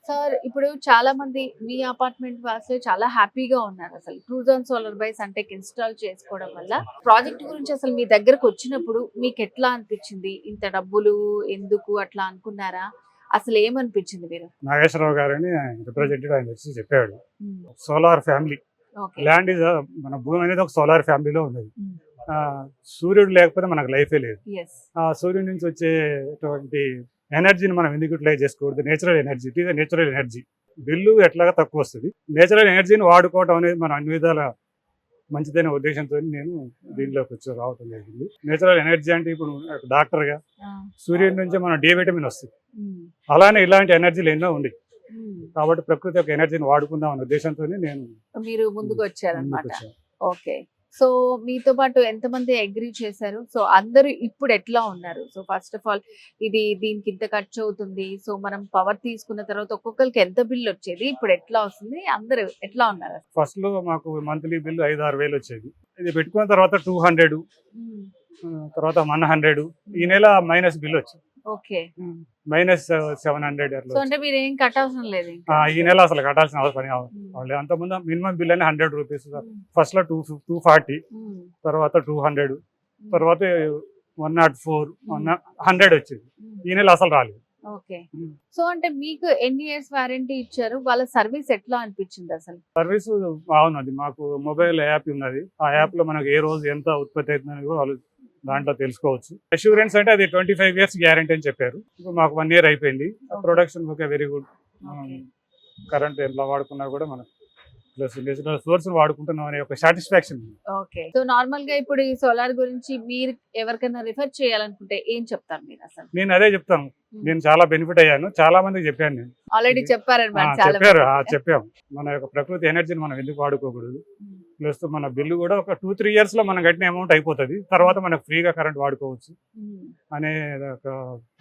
Sir ఇప్పుడు చాలా మంది మీ అపార్ట్మెంట్ వాసులు చాలా హ్యాపీగా ఉన్నారు. అసలు ట్రూజన్ సోలార్ బైస్ అంటే ఇన్‌స్టాల్ చేసుకోవడం వల్ల. ప్రాజెక్ట్ గురించి అసలు మీ దగ్గరకు వచ్చినప్పుడు మీకు ఎట్లా అనిపించింది? ఇంత డబ్బులు ఎందుకు అట్లా అనుకున్నారా? అసలు ఏమనిపించింది మీరు? నాగేశ్వరరావు గారని రిప్రజెంటేటివ్ ఆయన వచ్చి చెప్పాడు. హ్మ్. Solar family okay. Land is మన భూమి అనేది ఒక సోలార్ ఫ్యామిలీలో ఉన్నది. హ్మ్. సూర్యుడు లేకపోతే మనకు లైఫే లేదు. యెస్. సూర్యుడి నుంచి వచ్చేటువంటి ఎనర్జీని మనం ఎందుకు యూటిలైజ్ చేసుకోకూడదు? Natural energy, it is natural energy. Bill ఎట్లాగా తక్కువ వస్తుంది. నేచురల్ ఎనర్జీని వాడుకోవడం అనేది మనం అన్ని విధాల మంచిదైన ఉద్దేశంతో నేను దీనిలోకి వచ్చి రావటం జరిగింది. నేచురల్ ఎనర్జీ అంటే ఇప్పుడు డాక్టర్గా ఆ! సూర్యుడి నుంచి మనం డి విటమిన్ వస్తుంది. హ్మ్. అలానే ఇలాంటి ఎనర్జీలు ఎన్నో ఉన్నాయి. హ్మ్. కాబట్టి ప్రకృతి యొక్క ఎనర్జీని వాడుకుందాం అనే ఉద్దేశంతో నేను మీరు ముందుకు వచ్చారన్నమాట. ముందుకు వచ్చాను. ఓకే. సో మీతో పాటు ఎంతమంది అగ్రీ చేశారు? సో అందరూ ఇప్పుడు ఎట్లా ఉన్నారు? సో ఫస్ట్ ఆఫ్ ఆల్ దీనికి ఇంత ఖర్చు అవుతుంది. సో మనం పవర్ తీసుకున్న తర్వాత ఒక్కొక్కరికి ఎంత బిల్ వచ్చేది? ఇప్పుడు ఎట్లా వస్తుంది? అందరూ ఎట్లా ఉన్నారు? ఫస్ట్ లో మాకు మంత్లీ బిల్లు 5-6 వేలు వచ్చేది. ఇది పెట్టుకున్న తర్వాత 200, హ్మ్. తర్వాత 100. ఈ నెల మైనస్ బిల్ వచ్చింది. ఓకే. మైనస్ 700 సో అట్లా. అంటే మీరు ఏం కట్టాల్సిన లేదు ఇంకా. ఈ నెల అసలు కట్టాల్సిన అవసరం హ్మ్. అంతకుముందు మినిమం బిల్ అని 100 రూపీస్. హ్మ్. ఫస్ట్ లో 240, హ్మ్. తర్వాత 200, హ్మ్. తర్వాత 104, 100 వచ్చింది. హ్మ్. ఈ నెల అసలు రాలేదు. ఓకే. సో అంటే మీకు ఎన్ని ఇయర్స్ వారంటీ ఇచ్చారు? వాళ్ళ సర్వీస్ ఎట్లా అనిపించింది అసలు? సర్వీస్ బాగున్నది. మాకు మొబైల్ యాప్ ఉన్నది. ఆ యాప్ లో మనకు ఏ రోజు ఎంత ఉత్పత్తి అవుతుందని కూడా వాళ్ళు దాంట్లో తెలుసుకోవచ్చు. అష్యూరెన్స్ అంటే అది 25 years గ్యారంటీ అని చెప్పారు. ఇప్పుడు మాకు 1 year అయిపోయింది. Production okay, very good. Okay. Current ఎంత వాడుకున్నా కూడా మనం ప్లస్ నేచురల్ సోర్స్ వాడుకుంటున్నాం అనే ఒక సాటిస్ఫాక్షన్. ఓకే. సో నార్మల్ గా ఇప్పుడు ఈ సోలార్ గురించి మీరు ఎవరికైనా రిఫర్ చేయాలనుకుంటే ఏం చెప్తారు మీరు అసలు? నేను అదే చెప్తాను. నేను చాలా బెనిఫిట్ అయ్యాను. చాలా మందికి చెప్పాను నేను. ఆల్రెడీ చెప్పారన్నమాట చాలా చెప్పారు. మందికి. చెప్పాము. మన యొక్క ప్రకృతి ఎనర్జీని మనం ఎందుకు వాడుకోకూడదు? హ్మ్. ప్లస్ మన బిల్లు కూడా ఒక 2-3 years లో మనం కట్టిన అమౌంట్ అయిపోతుంది. తర్వాత మనకు ఫ్రీగా కరెంట్ వాడుకోవచ్చు హ్మ్. అనే ఒక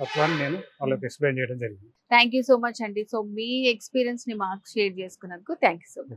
తత్వాన్ని నేను వాళ్ళకి ఎక్స్ప్లెయిన్ చేయడం జరిగింది. థ్యాంక్ యూ సో మచ్ అండి. సో మీ ఎక్స్పీరియన్స్ ని మాకు షేర్ చేసుకున్నందుకు థ్యాంక్ యూ సో మచ్.